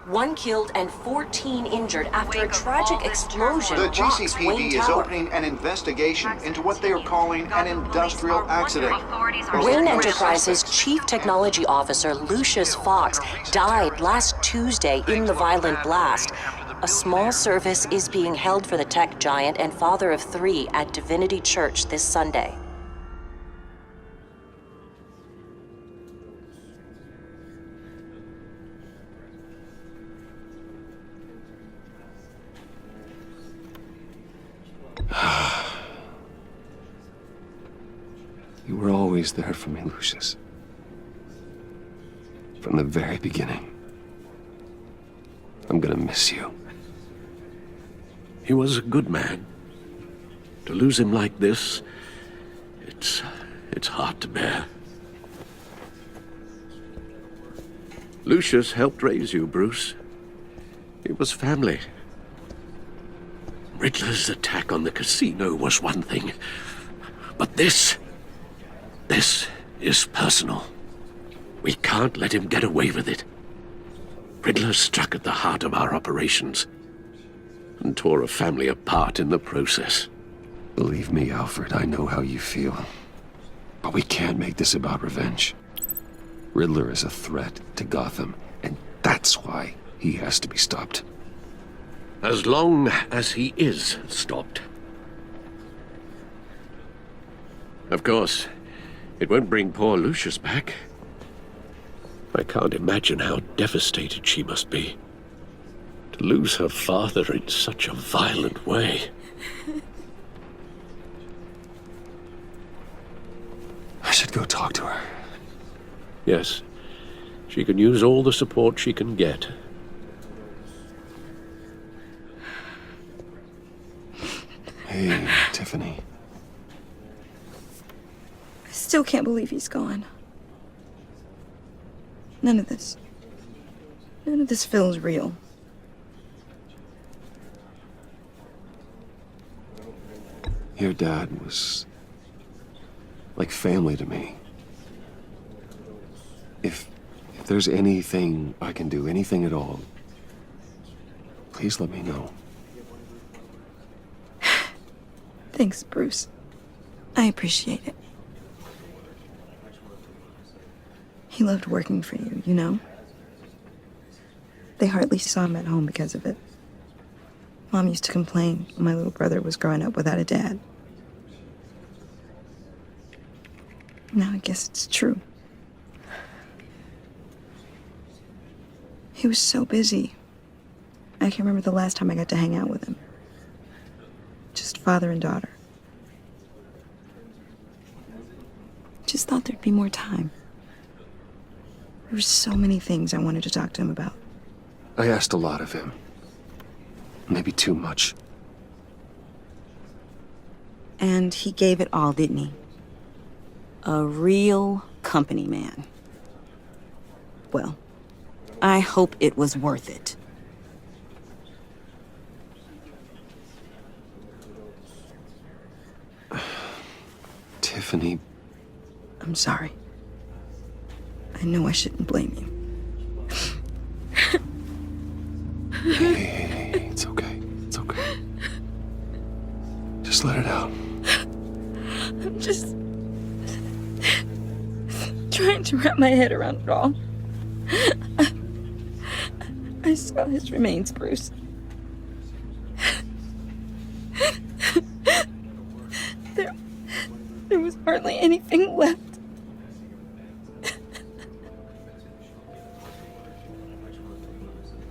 1 killed and 14 injured after a tragic explosion The rocks GCPD Wayne is Tower. opening an investigation into what they are calling an industrial accident. Wayne Enterprises' Chief Technology Officer Lucius Fox died last Tuesday in the violent blast. A small service is being held for the tech giant and father of 3 at Divinity Church this Sunday. You were always there for me, Lucius. From the very beginning. I'm gonna miss you. He was a good man. To lose him like this, it's hard to bear. Lucius helped raise you, Bruce. It was family. Riddler's attack on the casino was one thing, but this is personal. We can't let him get away with it. Riddler struck at the heart of our operations and tore a family apart in the process. Believe me, Alfred, I know how you feel. But we can't make this about revenge. Riddler is a threat to Gotham, and that's why he has to be stopped. As long as he is stopped. Of course, it won't bring poor Lucius back. I can't imagine how devastated she must be. To lose her father in such a violent way. I should go talk to her. Yes, she can use all the support she can get. Hey, Tiffany. I still can't believe he's gone. None of this feels real. Your dad was like family to me. If there's anything I can do, anything at all, please let me know. Thanks, Bruce. I appreciate it. He loved working for you, you know? They hardly saw him at home because of it. Mom used to complain when my little brother was growing up without a dad. Now I guess it's true. He was so busy. I can't remember the last time I got to hang out with him. Just father and daughter. Just thought there'd be more time. There were so many things I wanted to talk to him about. I asked a lot of him. Maybe too much. And he gave it all, didn't he? A real company man. Well, I hope it was worth it. Tiffany. I'm sorry. I know I shouldn't blame you. Hey, it's okay. It's okay. Just let it out. I'm just trying to wrap my head around it all. I saw his remains, Bruce. There was hardly anything left.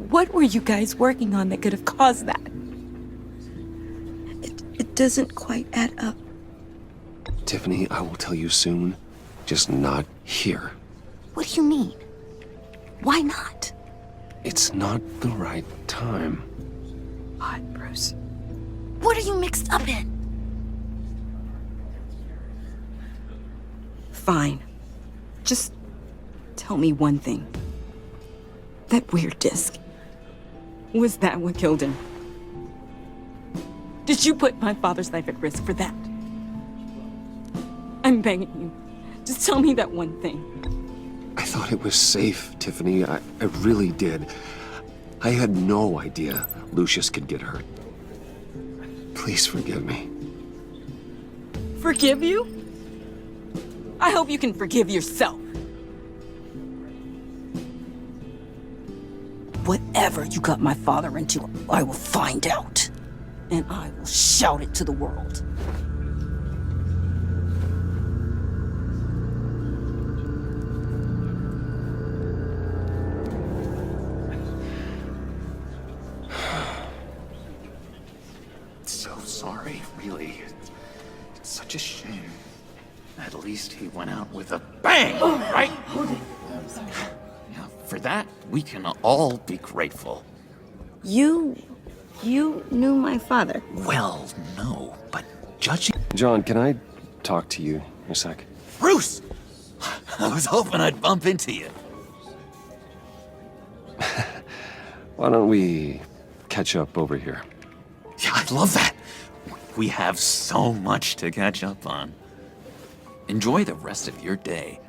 What were you guys working on that could have caused that? It doesn't quite add up. Tiffany, I will tell you soon. Just not here. What do you mean? Why not? It's not the right time. What, Bruce? What are you mixed up in? Fine. Just tell me one thing. That weird disc. Was that what killed him? Did you put my father's life at risk for that? I'm begging you. Just tell me that one thing. I thought it was safe, Tiffany. I really did. I had no idea Lucius could get hurt. Please forgive me. Forgive you? I hope you can forgive yourself. Whatever you got my father into, I will find out. And I will shout it to the world. So sorry, really. It's such a shame. At least he went out with a bang, right? Yeah, for that, we can all be grateful. You knew my father. Well, no, but judging... John, can I talk to you a sec? Bruce! I was hoping I'd bump into you. Why don't we catch up over here? Yeah, I'd love that. We have so much to catch up on. Enjoy the rest of your day.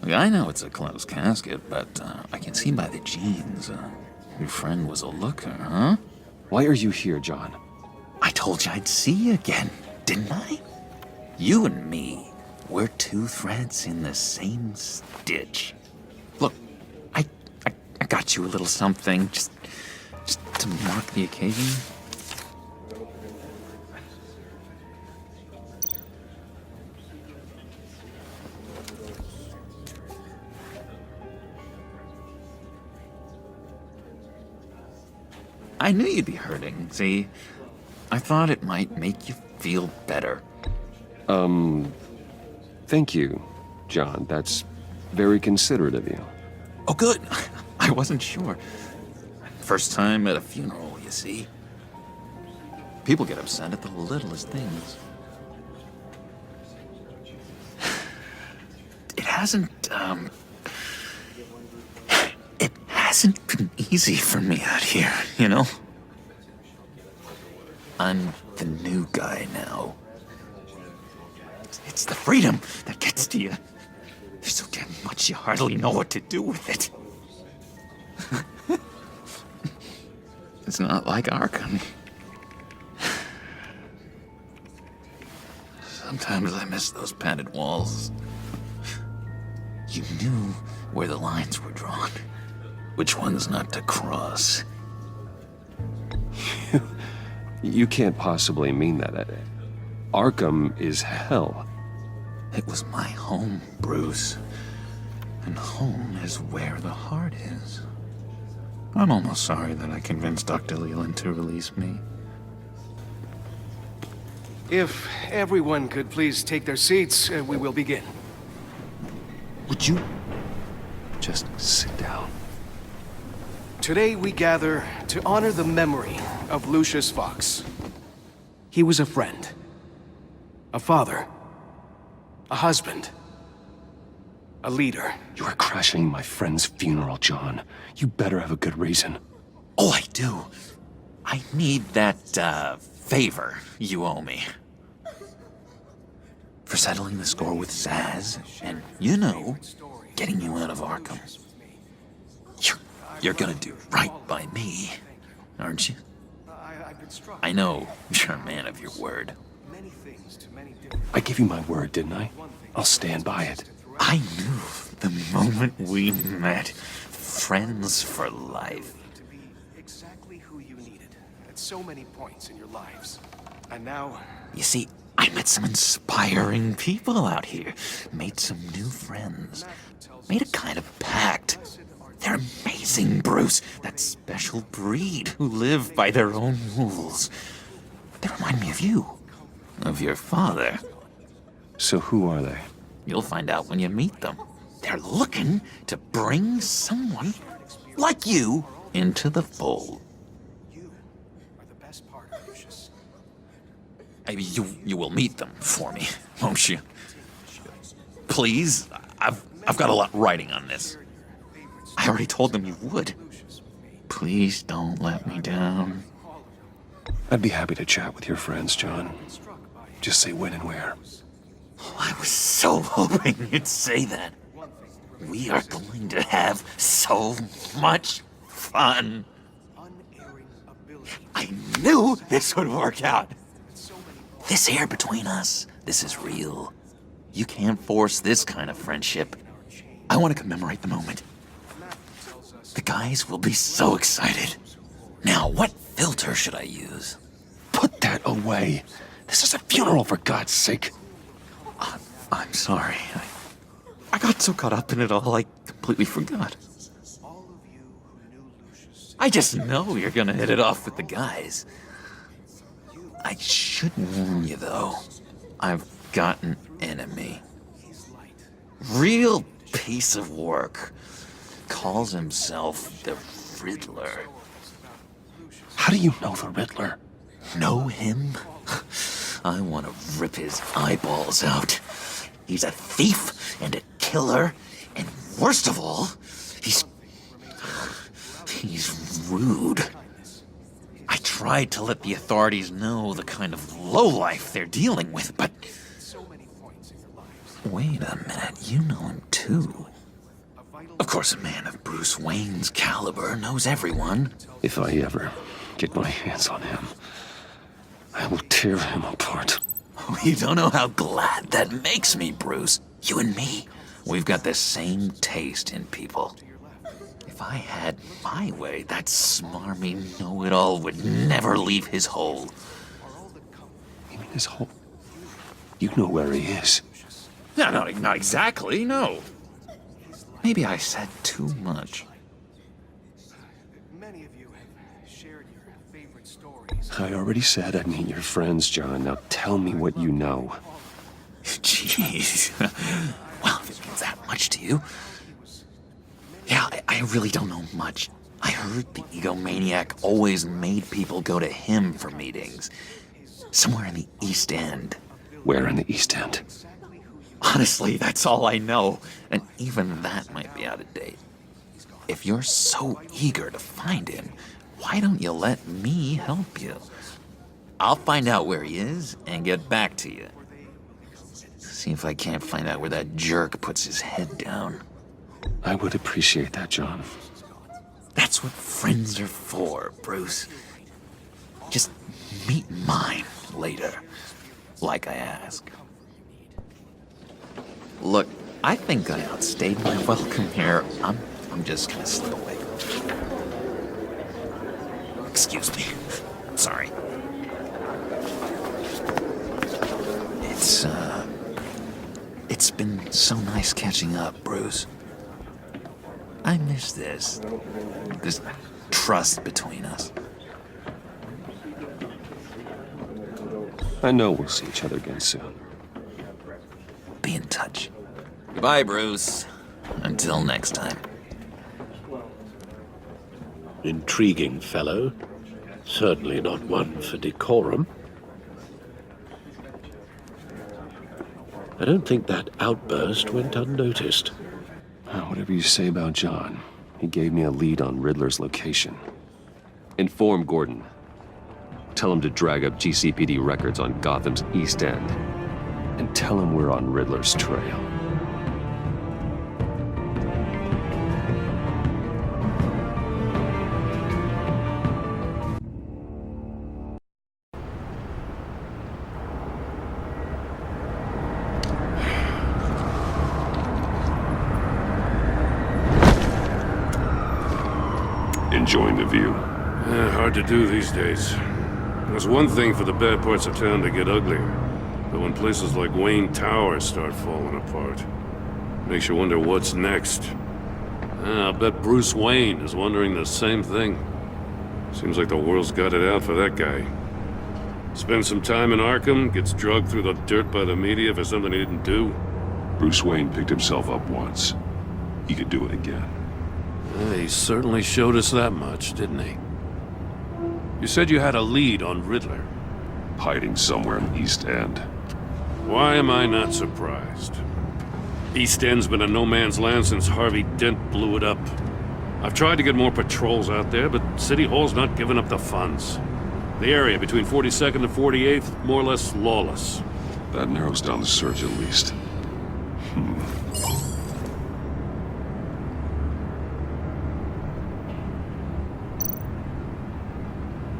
Look, I know it's a closed casket, but I can see by the jeans. Your friend was a looker, huh? Why are you here, John? I told you I'd see you again, didn't I? You and me, we're two threads in the same stitch. Look, I got you a little something, just to mark the occasion. I knew you'd be hurting, see? I thought it might make you feel better. Thank you, John. That's very considerate of you. Oh, good. I wasn't sure. First time at a funeral, you see? People get upset at the littlest things. It hasn't been easy for me out here, you know? I'm the new guy now. It's the freedom that gets to you. There's so damn much you hardly know what to do with it. It's not like Arkham. Sometimes I miss those padded walls. You knew where the lines were drawn. Which ones not to cross. You can't possibly mean that. Arkham is hell. It was my home, Bruce. And home is where the heart is. I'm almost sorry that I convinced Dr. Leland to release me. If everyone could please take their seats, we will begin. Would you? Just sit down. Today we gather to honor the memory of Lucius Fox. He was a friend, a father, a husband, a leader. You are crashing my friend's funeral, John. You better have a good reason. Oh, I do. I need that, favor you owe me. For settling the score with Zaz, and, you know, getting you out of Arkham. You're gonna do right by me, aren't you? I know you're a man of your word. I gave you my word, didn't I? I'll stand by it. I knew the moment we met. Friends for life. To be exactly who you needed at so many points in your lives. And now... You see, I met some inspiring people out here. Made some new friends. Made a kind of pact. They're amazing, Bruce. That special breed who live by their own rules. They remind me of you. Of your father. So who are they? You'll find out when you meet them. They're looking to bring someone like you into the fold. You are the best part of Lucius. You will meet them for me, won't you? Please, I've got a lot riding on this. I already told them you would. Please don't let me down. I'd be happy to chat with your friends, John. Just say when and where. Oh, I was so hoping you'd say that. We are going to have so much fun. I knew this would work out. This air between us, this is real. You can't force this kind of friendship. I want to commemorate the moment. The guys will be so excited. Now, what filter should I use? Put that away. This is a funeral, for God's sake. I'm sorry. I got so caught up in it all, I completely forgot. I just know you're gonna hit it off with the guys. I should warn you, though. I've got an enemy. Real piece of work. Calls himself the Riddler. How do you know the Riddler? Know him? I want to rip his eyeballs out. He's a thief and a killer, and worst of all, he's rude. I tried to let the authorities know the kind of lowlife they're dealing with, but... Wait a minute, you know him too. Of course, a man of Bruce Wayne's caliber knows everyone. If I ever get my hands on him, I will tear him apart. You don't know how glad that makes me, Bruce. You and me, we've got the same taste in people. If I had my way, that smarmy know-it-all would never leave his hole. You mean his hole? You know where he is. No, not exactly, no. Maybe I said too much. Many of you have shared your favorite stories. I already said I'd meet your friends, John. Now tell me what you know. Jeez. Well, if it means that much to you. Yeah, I really don't know much. I heard the egomaniac always made people go to him for meetings. Somewhere in the East End. Where in the East End? Honestly, that's all I know, and even that might be out of date. If you're so eager to find him, why don't you let me help you? I'll find out where he is and get back to you. See if I can't find out where that jerk puts his head down. I would appreciate that, John. That's what friends are for, Bruce. Just meet mine later, like I ask. Look, I think I outstayed my welcome here. I'm just gonna slip away. Excuse me. I'm sorry. It's been so nice catching up, Bruce. I miss this trust between us. I know we'll see each other again soon. Be in touch. Goodbye, Bruce. Until next time. Intriguing fellow. Certainly not one for decorum. I don't think that outburst went unnoticed. Whatever you say about John, he gave me a lead on Riddler's location. Inform Gordon. Tell him to drag up GCPD records on Gotham's East End. And tell him we're on Riddler's trail. Enjoying the view? Hard to do these days. There's one thing for the bad parts of town to get uglier, but when places like Wayne Tower start falling apart, makes you wonder what's next. I'll bet Bruce Wayne is wondering the same thing. Seems like the world's got it out for that guy. Spends some time in Arkham, gets drugged through the dirt by the media for something he didn't do. Bruce Wayne picked himself up once. He could do it again. He certainly showed us that much, didn't he? You said you had a lead on Riddler. Hiding somewhere in the East End. Why am I not surprised? East End's been a no-man's land since Harvey Dent blew it up. I've tried to get more patrols out there, but City Hall's not giving up the funds. The area between 42nd and 48th, more or less lawless. That narrows down the search at least.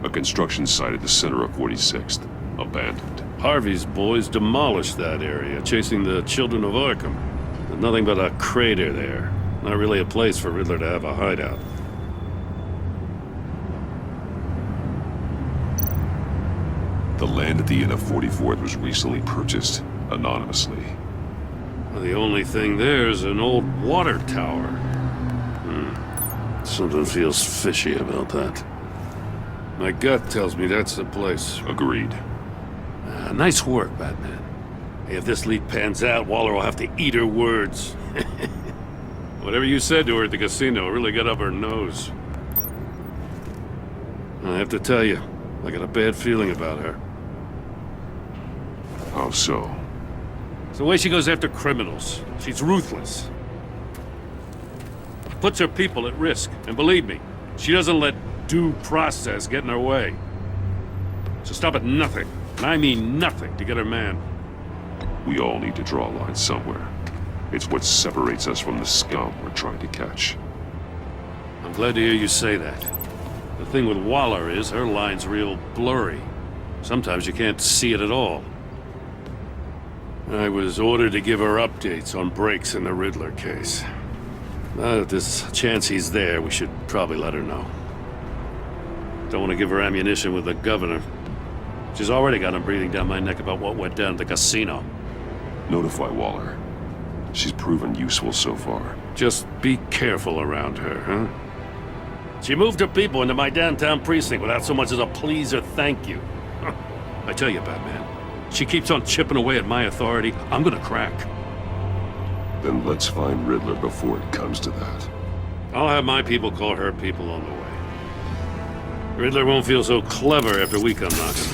A construction site at the center of 46th. Abandoned. Harvey's boys demolished that area, chasing the children of Arkham. There's nothing but a crater there. Not really a place for Riddler to have a hideout. The land at the end of 44th was recently purchased, anonymously. Well, the only thing there is an old water tower. Something feels fishy about that. My gut tells me that's the place. Agreed. Nice work, Batman. Hey, if this lead pans out, Waller will have to eat her words. Whatever you said to her at the casino really got up her nose. I have to tell you, I got a bad feeling about her. How so? It's the way she goes after criminals. She's ruthless. Puts her people at risk. And believe me, she doesn't let due process get in her way. So stop at nothing, and I mean nothing, to get her man. We all need to draw a line somewhere. It's what separates us from the scum we're trying to catch. I'm glad to hear you say that. The thing with Waller is her line's real blurry. Sometimes you can't see it at all. I was ordered to give her updates on breaks in the Riddler case. Now that there's a chance he's there, we should probably let her know. Don't want to give her ammunition with the governor. She's already got him breathing down my neck about what went down at the casino. Notify Waller. She's proven useful so far. Just be careful around her, huh? She moved her people into my downtown precinct without so much as a please or thank you. I tell you, Batman, she keeps on chipping away at my authority, I'm gonna crack. Then let's find Riddler before it comes to that. I'll have my people call her people on the way. Riddler won't feel so clever after we come knocking.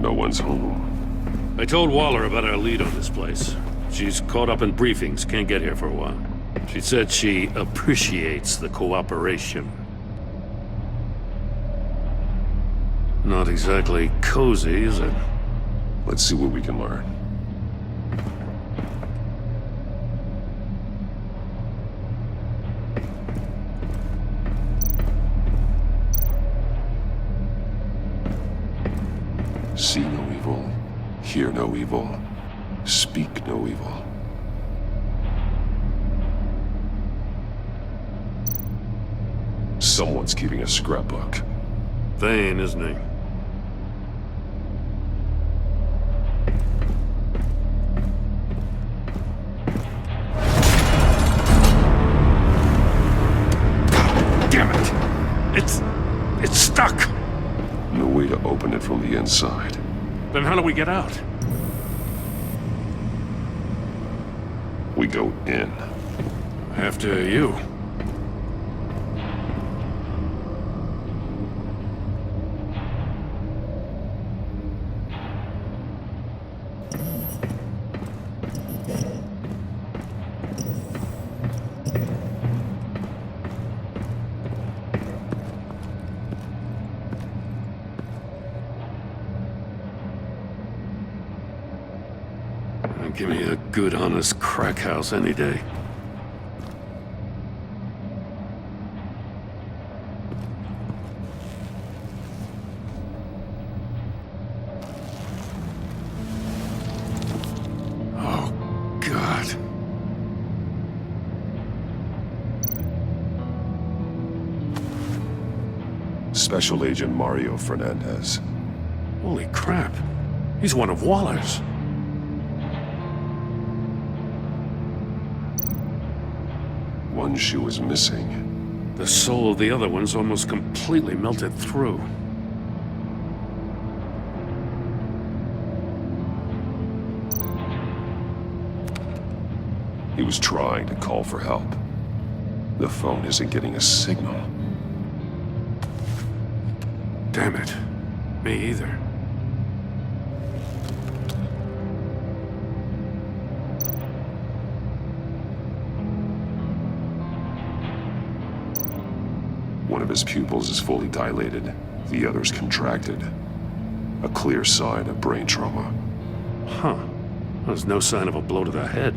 No one's home. I told Waller about our lead on this place. She's caught up in briefings, can't get here for a while. She said she appreciates the cooperation. Not exactly cozy, is it? Let's see what we can learn. See no evil, hear no evil, speak no evil. Someone's keeping a scrapbook. Vane, isn't he? Damn it! It's stuck! No way to open it from the inside. Then how do we get out? We go in. After you. Give me a good, honest crack house any day. Oh, God. Special Agent Mario Fernandez. Holy crap. He's one of Waller's. One shoe is missing. The soul of the other one's almost completely melted through. He was trying to call for help. The phone isn't getting a signal. Damn it. Me either. One of his pupils is fully dilated, the other's contracted. A clear sign of brain trauma. Huh. There's no sign of a blow to the head.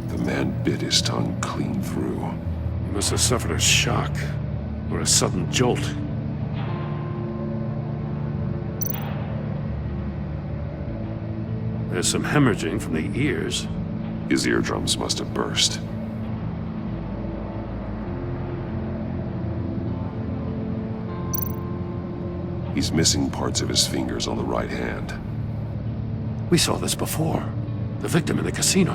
The man bit his tongue clean through. He must have suffered a shock, or a sudden jolt. There's some hemorrhaging from the ears. His eardrums must have burst. He's missing parts of his fingers on the right hand. We saw this before. The victim in the casino.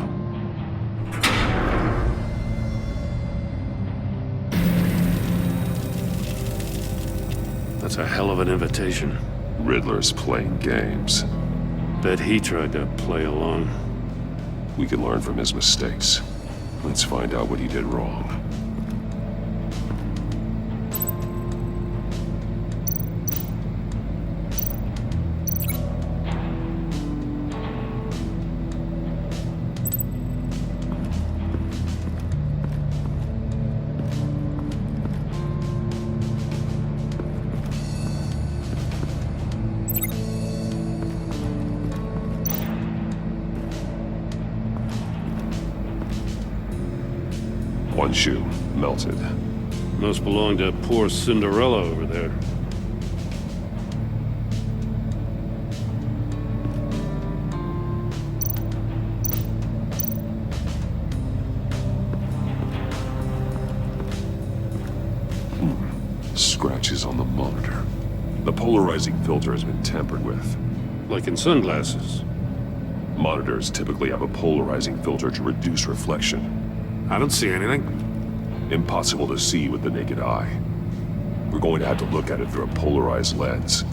That's a hell of an invitation. Riddler's playing games. Bet he tried to play along. We can learn from his mistakes. Let's find out what he did wrong. One shoe, melted. Must belong to poor Cinderella over there. Scratches on the monitor. The polarizing filter has been tampered with. Like in sunglasses. Monitors typically have a polarizing filter to reduce reflection. I don't see anything. Impossible to see with the naked eye. We're going to have to look at it through a polarized lens.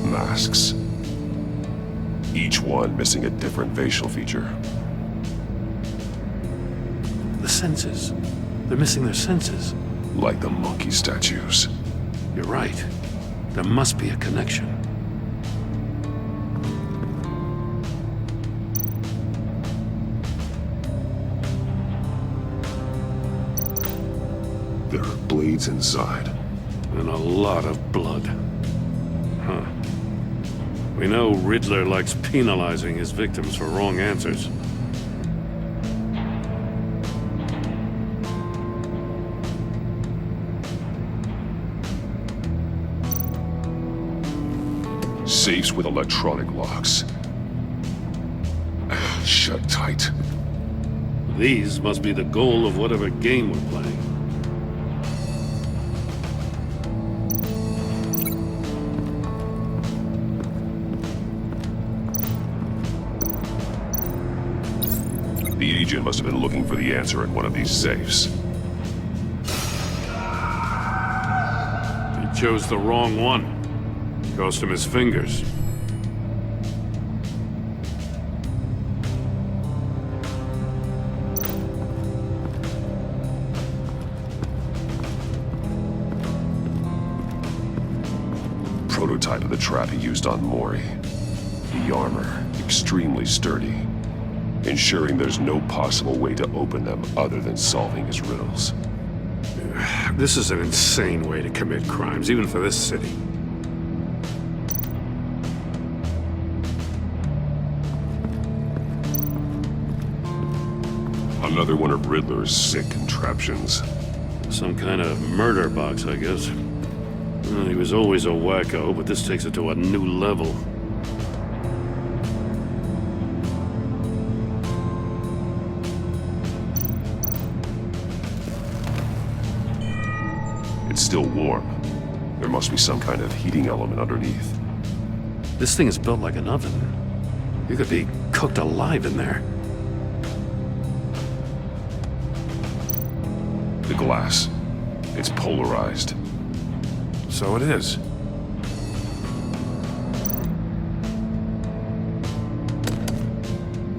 Masks. Each one missing a different facial feature. The senses. They're missing their senses. Like the monkey statues. You're right. There must be a connection. There are blades inside. And a lot of blood. Huh. We know Riddler likes penalizing his victims for wrong answers. Safes with electronic locks. Shut tight. These must be the goal of whatever game we're playing. The agent must have been looking for the answer in one of these safes. He chose the wrong one. Cost him his fingers. Prototype of the trap he used on Mori. The armor, extremely sturdy, ensuring there's no possible way to open them other than solving his riddles. This is an insane way to commit crimes, even for this city. Another one of Riddler's sick contraptions. Some kind of murder box, I guess. Well, he was always a wacko, but this takes it to a new level. It's still warm. There must be some kind of heating element underneath. This thing is built like an oven. You could be cooked alive in there. The glass. It's polarized. So it is.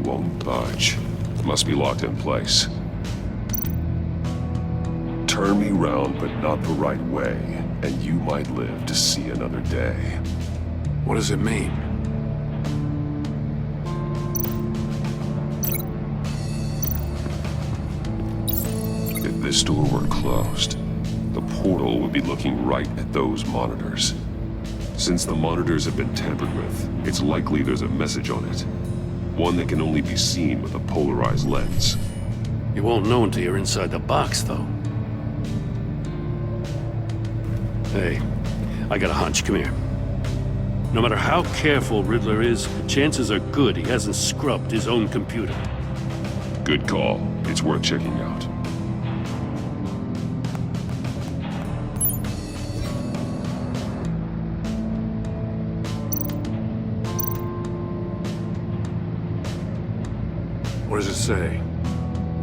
Won't budge. Must be locked in place. Turn me round, but not the right way, and you might live to see another day. What does it mean? If this door were closed, the portal would be looking right at those monitors. Since the monitors have been tampered with, it's likely there's a message on it. One that can only be seen with a polarized lens. You won't know until you're inside the box, though. Hey, I got a hunch. Come here. No matter how careful Riddler is, chances are good he hasn't scrubbed his own computer. Good call. It's worth checking out. What does it say?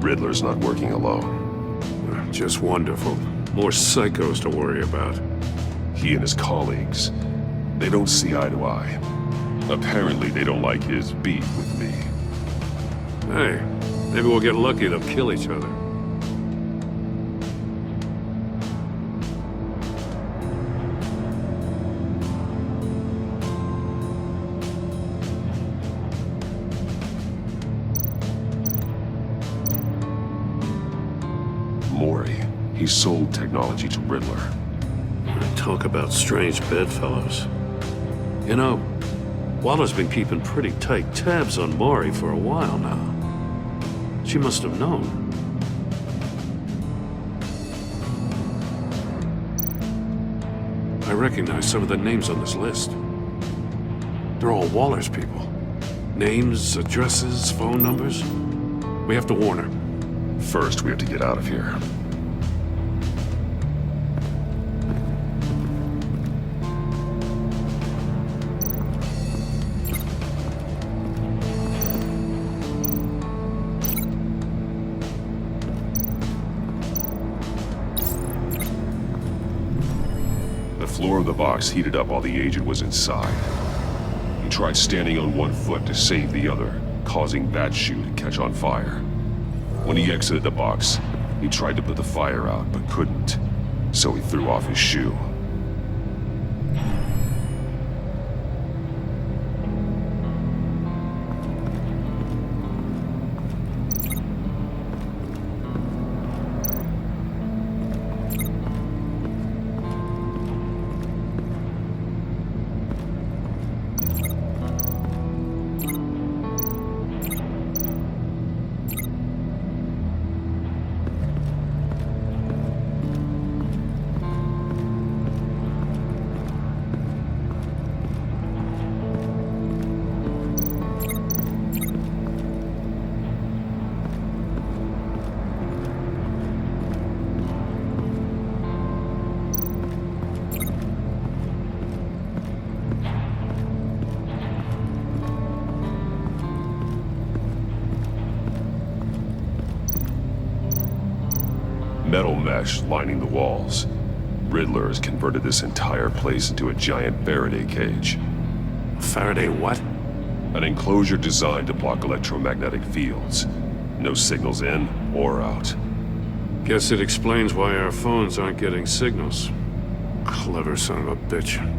Riddler's not working alone. Just wonderful. More psychos to worry about. He and his colleagues, they don't see eye to eye. Apparently, they don't like his beef with me. Hey, maybe we'll get lucky and they'll kill each other. Mori, he sold technology to Riddler. Talk about strange bedfellows. You know, Waller's been keeping pretty tight tabs on Maury for a while now. She must have known. I recognize some of the names on this list. They're all Waller's people. Names, addresses, phone numbers. We have to warn her. First, we have to get out of here. The floor of the box heated up while the agent was inside. He tried standing on one foot to save the other, causing that shoe to catch on fire. When he exited the box, he tried to put the fire out, but couldn't, so he threw off his shoe. Metal mesh lining the walls. Riddler has converted this entire place into a giant Faraday cage. Faraday what? An enclosure designed to block electromagnetic fields. No signals in or out. Guess it explains why our phones aren't getting signals. Clever son of a bitch.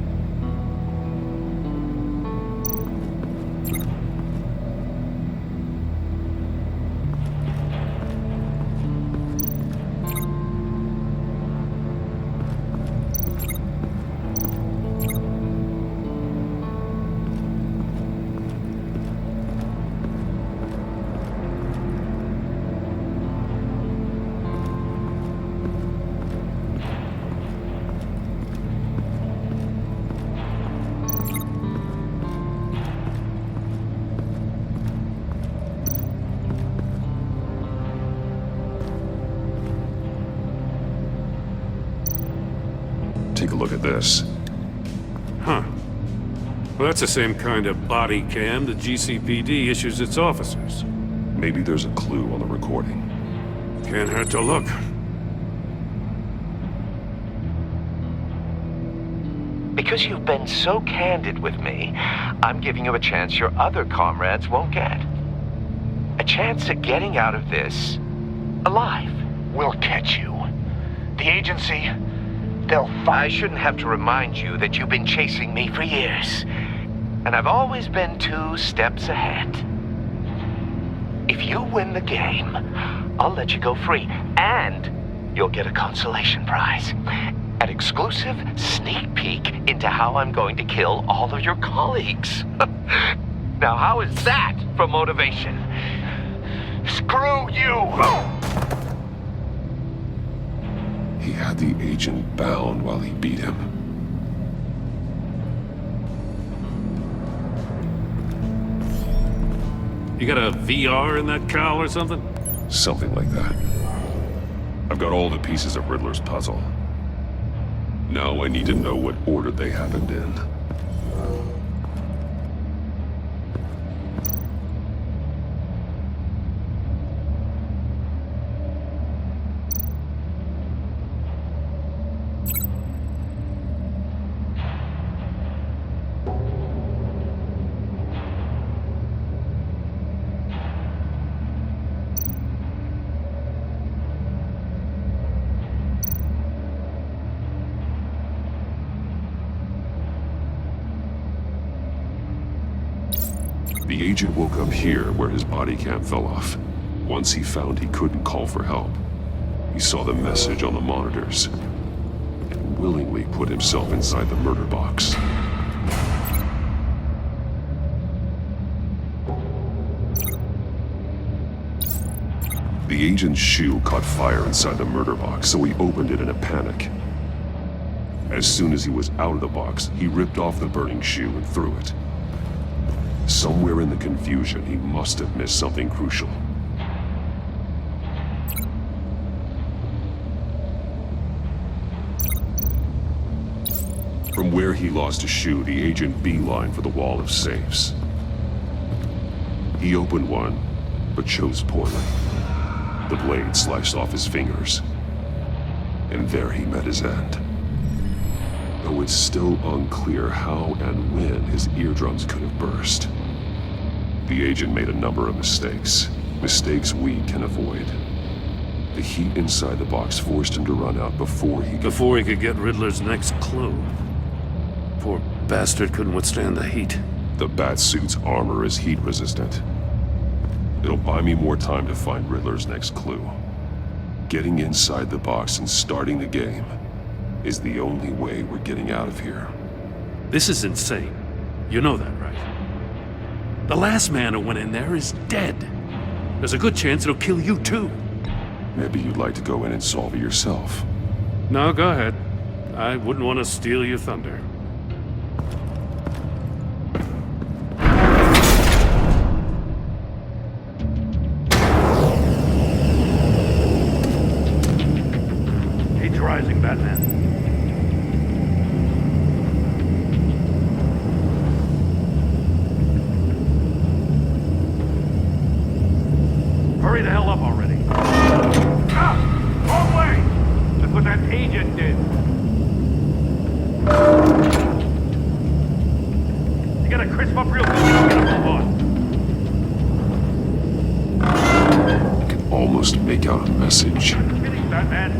Take a look at this. Huh. Well, that's the same kind of body cam the GCPD issues its officers. Maybe there's a clue on the recording. Can't hurt to look. Because you've been so candid with me, I'm giving you a chance your other comrades won't get. A chance at getting out of this alive. We'll catch you. The agency, they'll I shouldn't have to remind you that you've been chasing me for years. And I've always been 2 steps ahead. If you win the game, I'll let you go free. And you'll get a consolation prize. An exclusive sneak peek into how I'm going to kill all of your colleagues. Now, how is that for motivation? Screw you! He had the agent bound while he beat him. You got a VR in that cowl or something? Something like that. I've got all the pieces of Riddler's puzzle. Now I need to know what order they happened in. The agent woke up here where his body cam fell off. Once he found he couldn't call for help, he saw the message on the monitors and willingly put himself inside the murder box. The agent's shoe caught fire inside the murder box, so he opened it in a panic. As soon as he was out of the box, he ripped off the burning shoe and threw it. Somewhere in the confusion, he must have missed something crucial. From where he lost a shoe, the agent beelined for the wall of safes. He opened one, but chose poorly. The blade sliced off his fingers, and there he met his end. Though it's still unclear how and when his eardrums could have burst. The agent made a number of mistakes. Mistakes we can avoid. The heat inside the box forced him to run out before he could get Riddler's next clue. Poor bastard couldn't withstand the heat. The Batsuit's armor is heat resistant. It'll buy me more time to find Riddler's next clue. Getting inside the box and starting the game is the only way we're getting out of here. This is insane. You know that, right? The last man who went in there is dead. There's a good chance it'll kill you too. Maybe you'd like to go in and solve it yourself. No, go ahead. I wouldn't want to steal your thunder. He's rising, Batman. Hurry the hell up already. Wrong way! That's what that agent did. You gotta crisp up real good. I'm gonna move on. I can almost make out a message. Kidding, Batman.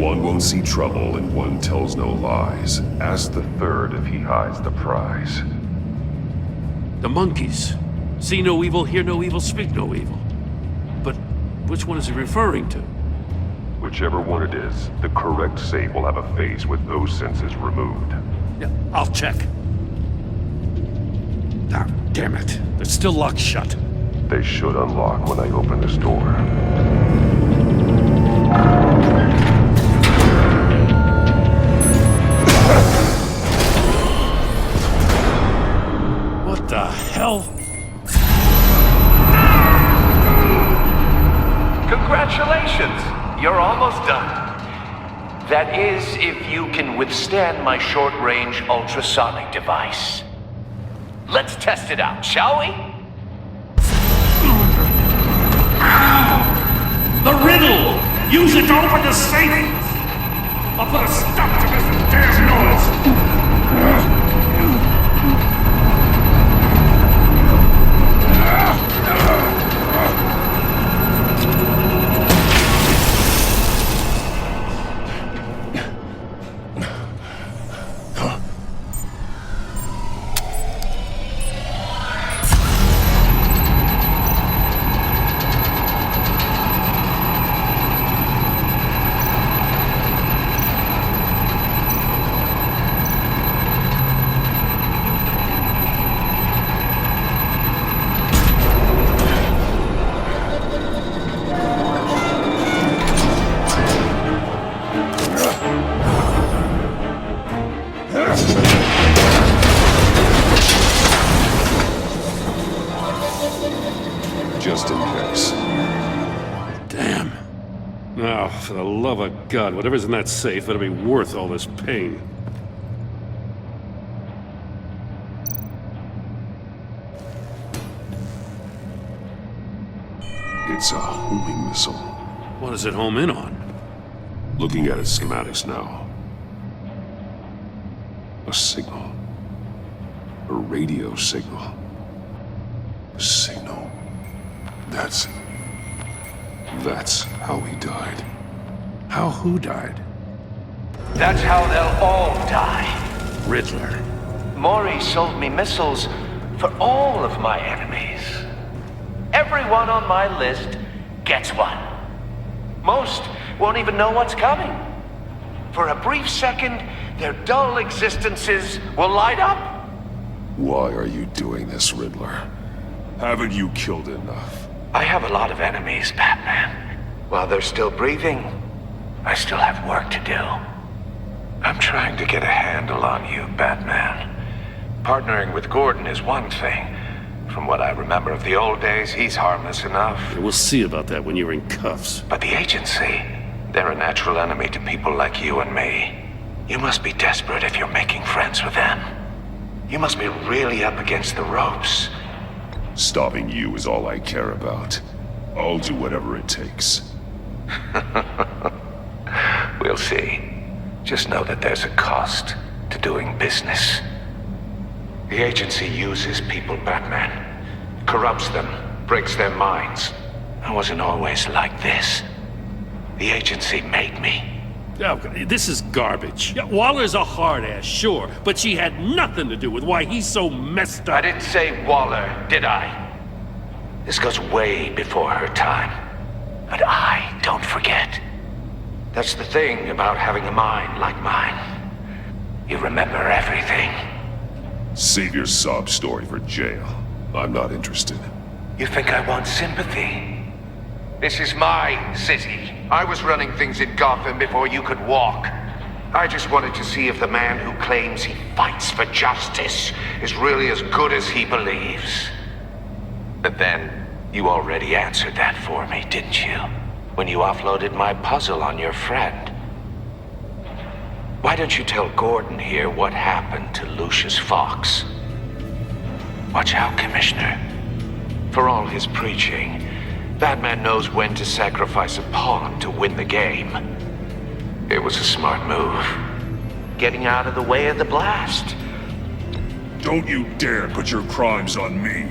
One won't see trouble and one tells no lies. Ask the third if he hides the prize. The monkeys. See no evil, hear no evil, speak no evil. But which one is he referring to? Whichever one it is, the correct safe will have a face with those senses removed. Yeah, I'll check. Ah, damn it. They're still locked shut. They should unlock when I open this door. What the hell? Congratulations! You're almost done. That is, if you can withstand my short-range ultrasonic device. Let's test it out, shall we? The riddle! Use it to open the safe! I'll put a stop to this damn noise! Just in case. Damn. Now, for the love of God, whatever's in that safe better be worth all this pain. It's a homing missile. What does it home in on? Looking at its schematics now. A signal. A radio signal. A signal. That's how he died. How who died? That's how they'll all die. Riddler. Maury sold me missiles for all of my enemies. Everyone on my list gets one. Most won't even know what's coming. For a brief second, their dull existences will light up. Why are you doing this, Riddler? Haven't you killed enough? I have a lot of enemies, Batman. While they're still breathing, I still have work to do. I'm trying to get a handle on you, Batman. Partnering with Gordon is one thing. From what I remember of the old days, he's harmless enough. We'll see about that when you're in cuffs. But the agency, they're a natural enemy to people like you and me. You must be desperate if you're making friends with them. You must be really up against the ropes. Stopping you is all I care about. I'll do whatever it takes. We'll see. Just know that there's a cost to doing business. The agency uses people, Batman. Corrupts them, breaks their minds. I wasn't always like this. The agency made me. Oh, this is garbage. Yeah, Waller's a hard ass, sure, but she had nothing to do with why he's so messed up. I didn't say Waller, did I? This goes way before her time. But I don't forget. That's the thing about having a mind like mine. You remember everything. Save your sob story for jail. I'm not interested. You think I want sympathy? This is my city. I was running things in Gotham before you could walk. I just wanted to see if the man who claims he fights for justice is really as good as he believes. But then, you already answered that for me, didn't you? When you offloaded my puzzle on your friend. Why don't you tell Gordon here what happened to Lucius Fox? Watch out, Commissioner. For all his preaching, Batman knows when to sacrifice a pawn to win the game. It was a smart move. Getting out of the way of the blast. Don't you dare put your crimes on me.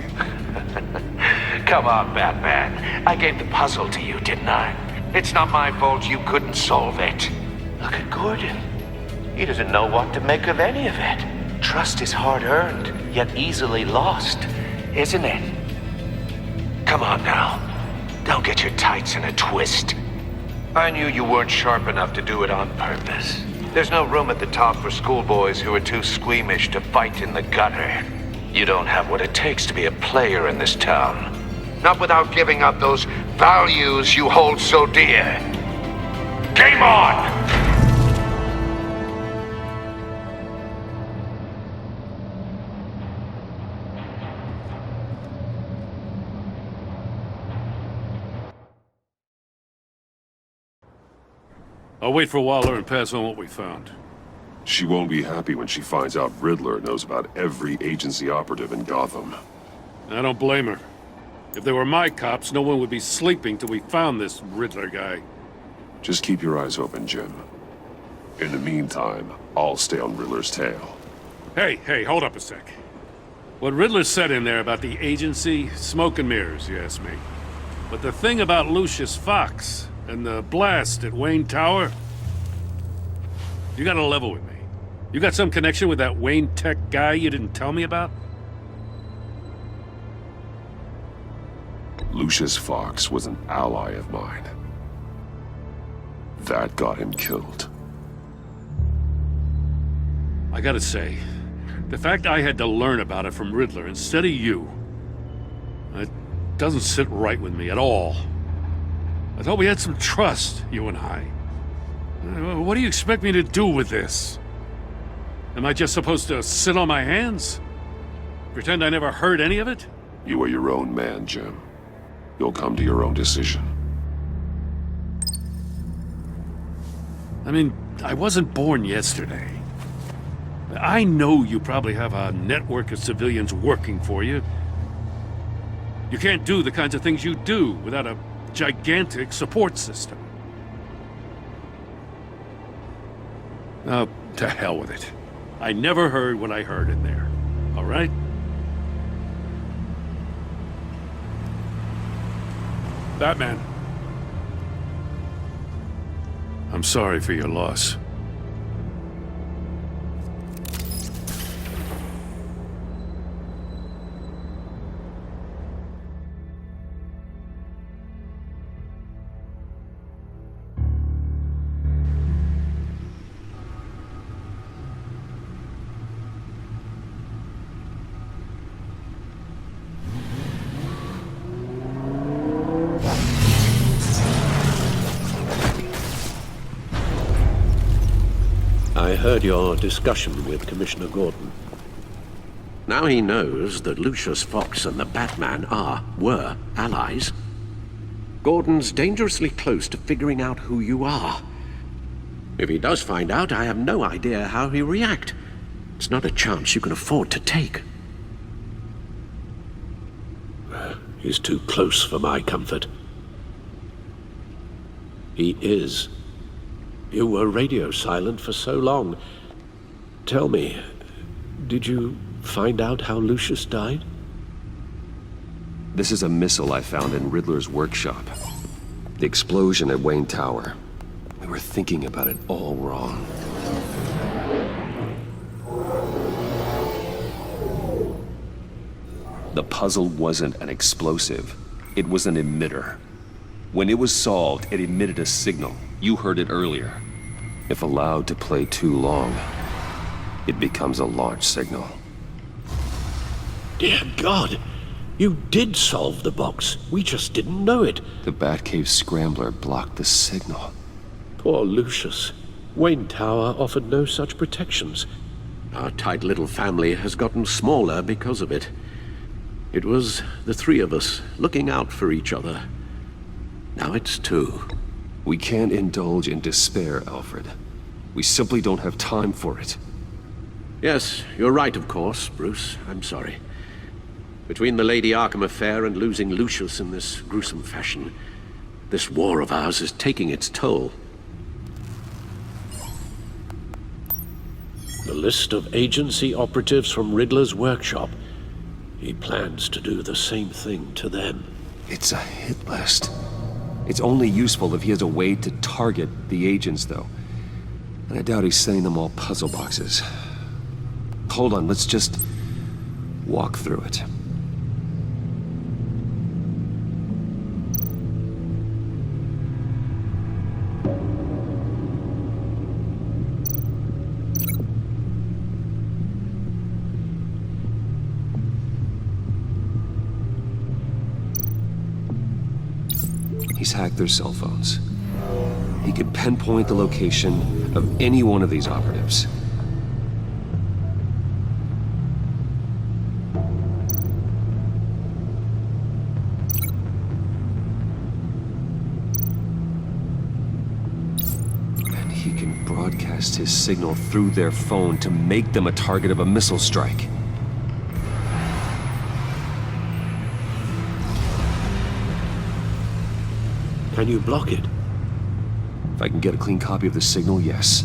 Come on, Batman. I gave the puzzle to you, didn't I? It's not my fault you couldn't solve it. Look at Gordon. He doesn't know what to make of any of it. Trust is hard-earned, yet easily lost, isn't it? Come on now. Don't get your tights in a twist. I knew you weren't sharp enough to do it on purpose. There's no room at the top for schoolboys who are too squeamish to fight in the gutter. You don't have what it takes to be a player in this town. Not without giving up those values you hold so dear. Game on! I'll wait for Waller and pass on what we found. She won't be happy when she finds out Riddler knows about every agency operative in Gotham. I don't blame her. If they were my cops, no one would be sleeping till we found this Riddler guy. Just keep your eyes open, Jim. In the meantime, I'll stay on Riddler's tail. Hey, hold up a sec. What Riddler said in there about the agency, smoke and mirrors, you ask me. But the thing about Lucius Fox and the blast at Wayne Tower, you gotta level with me. You got some connection with that Wayne Tech guy you didn't tell me about? Lucius Fox was an ally of mine. That got him killed. I gotta say, the fact I had to learn about it from Riddler instead of you, it doesn't sit right with me at all. I thought we had some trust, you and I. What do you expect me to do with this? Am I just supposed to sit on my hands? Pretend I never heard any of it? You are your own man, Jim. You'll come to your own decision. I mean, I wasn't born yesterday. I know you probably have a network of civilians working for you. You can't do the kinds of things you do without a gigantic support system. Oh, to hell with it. I never heard what I heard in there, all right? Batman. I'm sorry for your loss. I heard your discussion with Commissioner Gordon. Now he knows that Lucius Fox and the Batman were allies. Gordon's dangerously close to figuring out who you are. If he does find out, I have no idea how he'll react. It's not a chance you can afford to take. He's too close for my comfort. He is. You were radio silent for so long. Tell me, did you find out how Lucius died? This is a missile I found in Riddler's workshop. The explosion at Wayne Tower. We were thinking about it all wrong. The puzzle wasn't an explosive. It was an emitter. When it was solved, it emitted a signal. You heard it earlier. If allowed to play too long, it becomes a launch signal. Dear God! You did solve the box. We just didn't know it. The Batcave scrambler blocked the signal. Poor Lucius. Wayne Tower offered no such protections. Our tight little family has gotten smaller because of it. It was the three of us looking out for each other. Now it's two. We can't indulge in despair, Alfred. We simply don't have time for it. Yes, you're right, of course, Bruce. I'm sorry. Between the Lady Arkham affair and losing Lucius in this gruesome fashion, this war of ours is taking its toll. The list of agency operatives from Riddler's workshop. He plans to do the same thing to them. It's a hit list. It's only useful if he has a way to target the agents, though. And I doubt he's sending them all puzzle boxes. Hold on, let's just walk through it. He's hacked their cell phones. He could pinpoint the location of any one of these operatives. And he can broadcast his signal through their phone to make them a target of a missile strike. Can you block it? If I can get a clean copy of the signal, yes.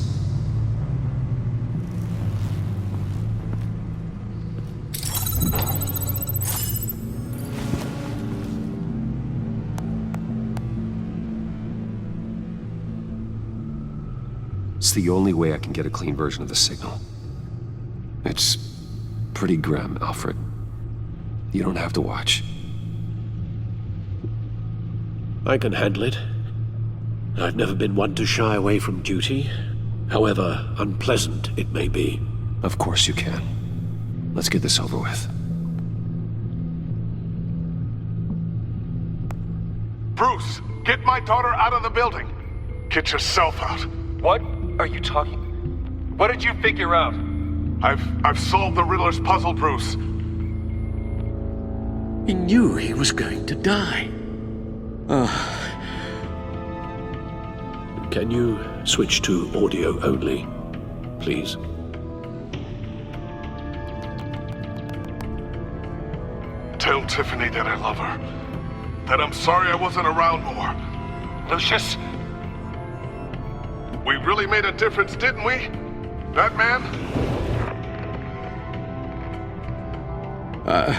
the only way I can get a clean version of the signal. It's pretty grim, Alfred. You don't have to watch. I can handle it. I've never been one to shy away from duty, however unpleasant it may be. Of course you can. Let's get this over with. Bruce, get my daughter out of the building. Get yourself out. What are you talking? What did you figure out? I've solved the Riddler's puzzle, Bruce. He knew he was going to die. Can you switch to audio only, please? Tell Tiffany that I love her. That I'm sorry I wasn't around more. Lucius? We really made a difference, didn't we? That man? I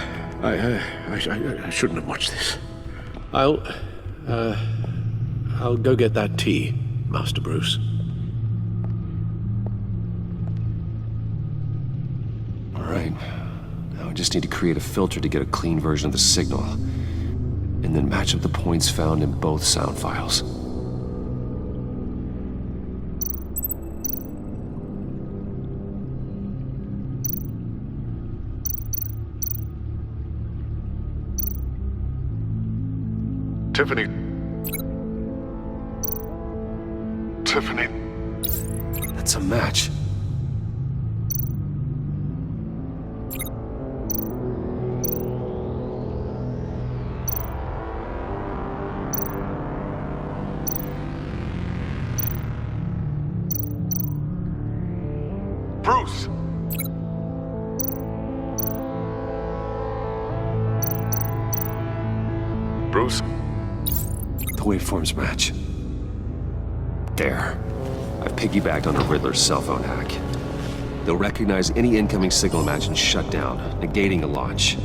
shouldn't have watched this. I'll go get that tea, Master Bruce. All right. Now I just need to create a filter to get a clean version of the signal, and then match up the points found in both sound files. Tiffany. That's a match. Bruce! Bruce? The waveforms match. There. I've piggybacked on the Riddler's cell phone hack. They'll recognize any incoming signal match and shut down, negating a launch.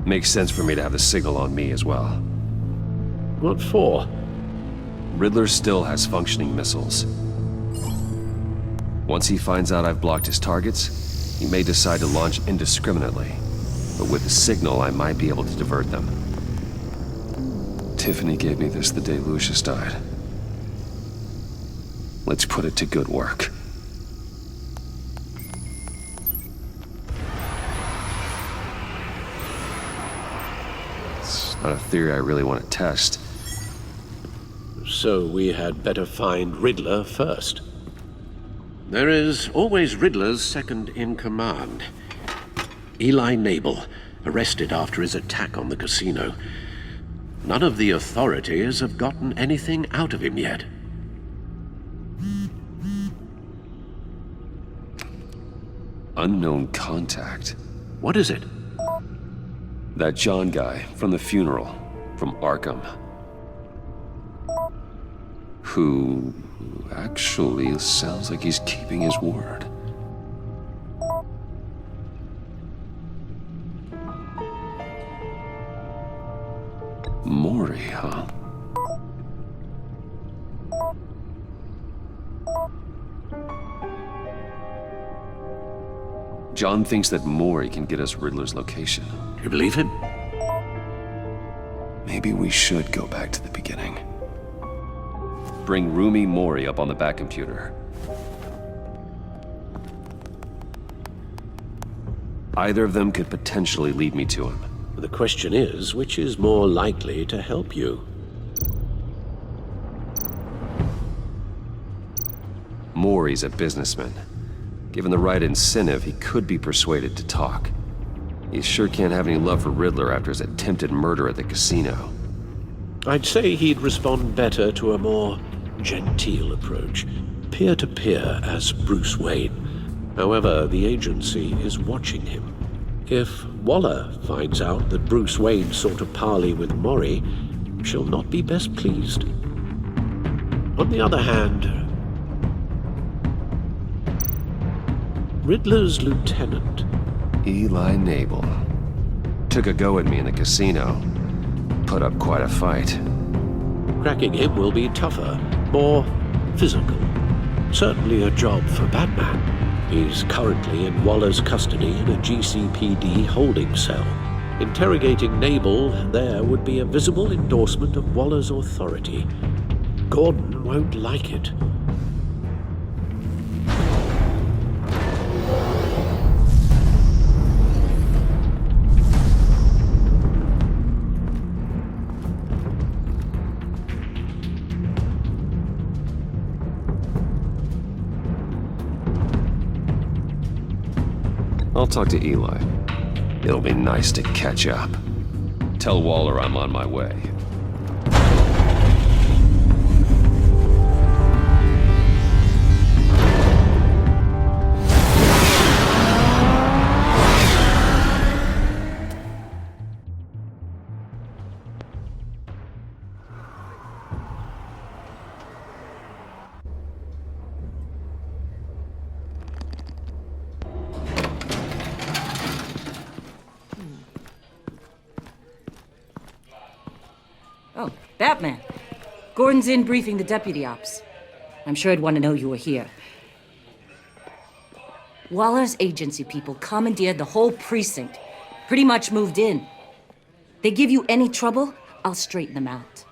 Makes sense for me to have the signal on me as well. What for? Riddler still has functioning missiles. Once he finds out I've blocked his targets, he may decide to launch indiscriminately. But with the signal, I might be able to divert them. Tiffany gave me this the day Lucius died. Let's put it to good work. It's not a theory I really want to test. So we had better find Riddler first. There is always Riddler's second in command. Eli Nabel, arrested after his attack on the casino. None of the authorities have gotten anything out of him yet. Unknown contact. What is it? That John guy from the funeral, from Arkham. Who actually sounds like he's keeping his word. Maury, huh? John thinks that Maury can get us Riddler's location. You believe him? Maybe we should go back to the beginning. Bring Rumi Maury up on the back computer. Either of them could potentially lead me to him. The question is, which is more likely to help you? Maury's a businessman. Given the right incentive, he could be persuaded to talk. He sure can't have any love for Riddler after his attempted murder at the casino. I'd say he'd respond better to a more genteel approach, peer-to-peer as Bruce Wayne. However, the agency is watching him. If Waller finds out that Bruce Wayne sought a parley with Maury, she'll not be best pleased. On the other hand, Riddler's lieutenant, Eli Nabel, took a go at me in the casino. Put up quite a fight. Cracking him will be tougher, more physical. Certainly a job for Batman. He's currently in Waller's custody in a GCPD holding cell. Interrogating Nabel there would be a visible endorsement of Waller's authority. Gordon won't like it. I'll talk to Eli. It'll be nice to catch up. Tell Waller I'm on my way. Oh, Batman. Gordon's in briefing the deputy ops. I'm sure I'd want to know you were here. Waller's agency people commandeered the whole precinct. Pretty much moved in. They give you any trouble, I'll straighten them out.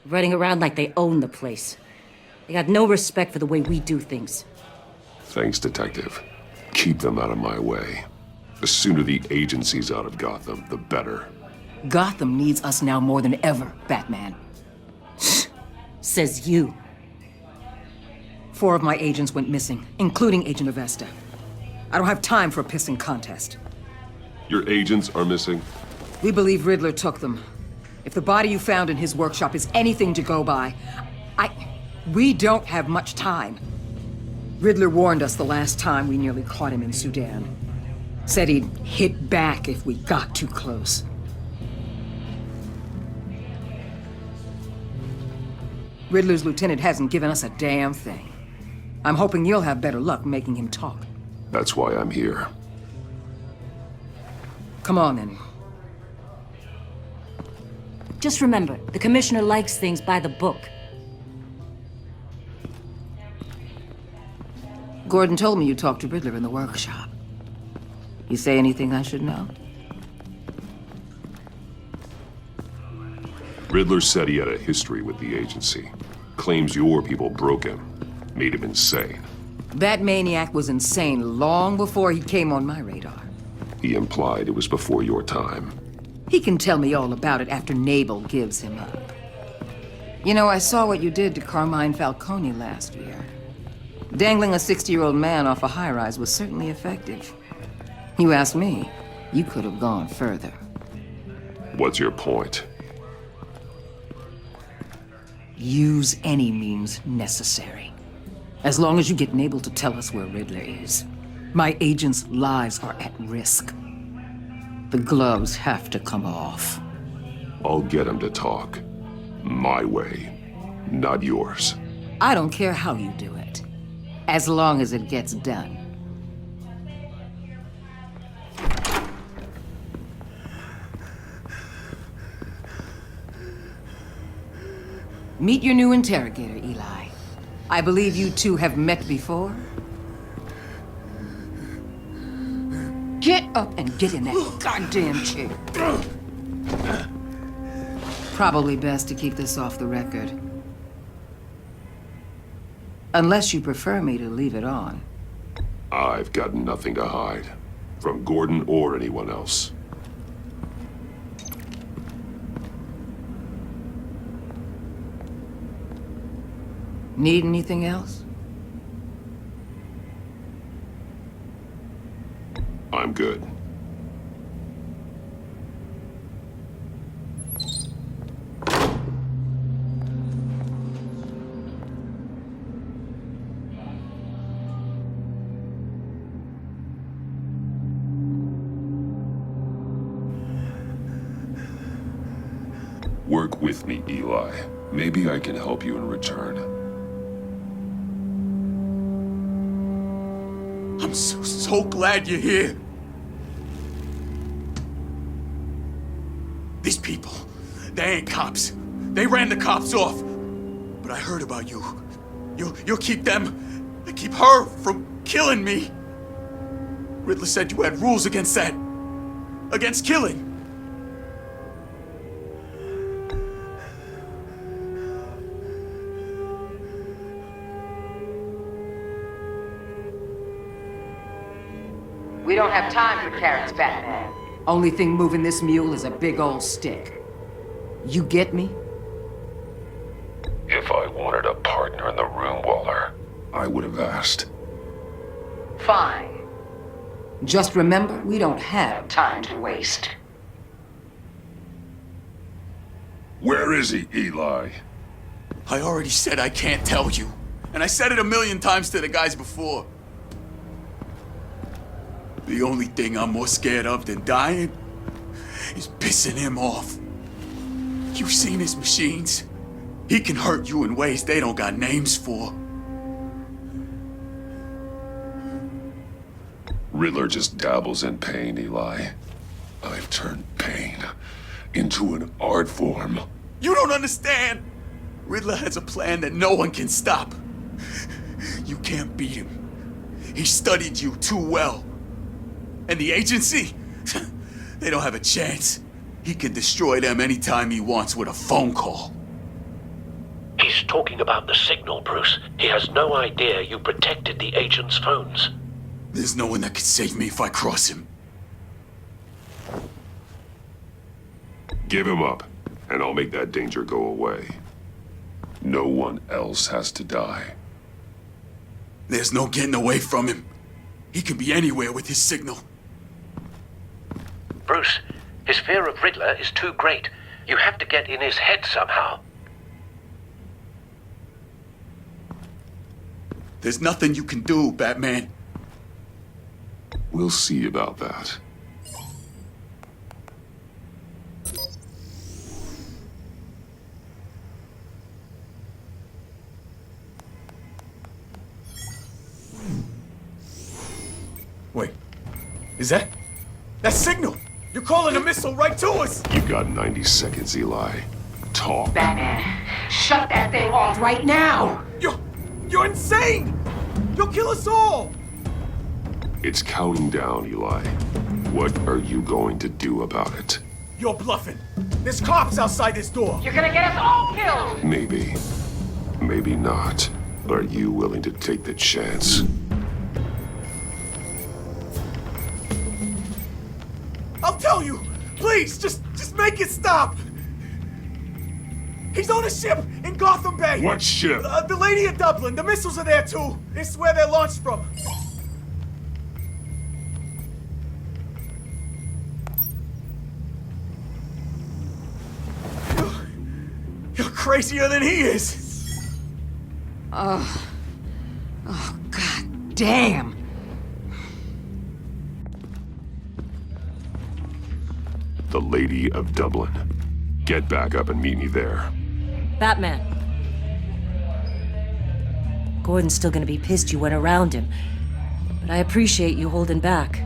Running around like they own the place. They got no respect for the way we do things. Thanks, Detective. Keep them out of my way. The sooner the agency's out of Gotham, the better. Gotham needs us now more than ever, Batman. Says you. 4 of my agents went missing, including Agent Avesta. I don't have time for a pissing contest. Your agents are missing? We believe Riddler took them. If the body you found in his workshop is anything to go by, we don't have much time. Riddler warned us the last time we nearly caught him in Sudan. Said he'd hit back if we got too close. Riddler's lieutenant hasn't given us a damn thing. I'm hoping you'll have better luck making him talk. That's why I'm here. Come on, then. Just remember, the commissioner likes things by the book. Gordon told me you talked to Riddler in the workshop. You say anything I should know? Riddler said he had a history with the agency. Claims your people broke him. Made him insane. That maniac was insane long before he came on my radar. He implied it was before your time. He can tell me all about it after Nabel gives him up. You know, I saw what you did to Carmine Falcone last year. Dangling a 60-year-old man off a high-rise was certainly effective. You ask me, you could have gone further. What's your point? Use any means necessary. As long as you get Nabel to tell us where Riddler is. My agents' lives are at risk. The gloves have to come off. I'll get him to talk. My way, not yours. I don't care how you do it, as long as it gets done. Meet your new interrogator, Eli. I believe you two have met before. Get up and get in that goddamn chair. Probably best to keep this off the record. Unless you prefer me to leave it on. I've got nothing to hide. From Gordon or anyone else. Need anything else? I'm good. Work with me, Eli. Maybe I can help you in return. I'm so glad you're here. These people, they ain't cops. They ran the cops off. But I heard about you. You'll keep them, and keep her from killing me. Riddler said you had rules against that. Against killing. We don't have time for carrots, Batman. Only thing moving this mule is a big old stick. You get me? If I wanted a partner in the room, Waller, I would have asked. Fine. Just remember, we don't have time to waste. Where is he, Eli? I already said I can't tell you. And I said it 1,000,000 times to the guys before. The only thing I'm more scared of than dying is pissing him off. You've seen his machines. He can hurt you in ways they don't got names for. Riddler just dabbles in pain, Eli. I've turned pain into an art form. You don't understand. Riddler has a plan that no one can stop. You can't beat him. He studied you too well. And the agency? They don't have a chance. He can destroy them anytime he wants with a phone call. He's talking about the signal, Bruce. He has no idea you protected the agent's phones. There's no one that can save me if I cross him. Give him up, and I'll make that danger go away. No one else has to die. There's no getting away from him. He can be anywhere with his signal. Bruce, his fear of Riddler is too great. You have to get in his head somehow. There's nothing you can do, Batman. We'll see about that. Wait, is that signal? You're calling a missile right to us! You've got 90 seconds, Eli. Talk. Batman, shut that thing off right now! You're insane! You'll kill us all! It's counting down, Eli. What are you going to do about it? You're bluffing. There's cops outside this door. You're gonna get us all killed! Maybe. Maybe not. But are you willing to take the chance? I'll tell you! Please, just make it stop! He's on a ship in Gotham Bay! What ship? The Lady of Dublin. The missiles are there, too. This is where they're launched from. You're crazier than he is! Oh, God damn! The Lady of Dublin. Get back up and meet me there. Batman. Gordon's still gonna be pissed you went around him, but I appreciate you holding back.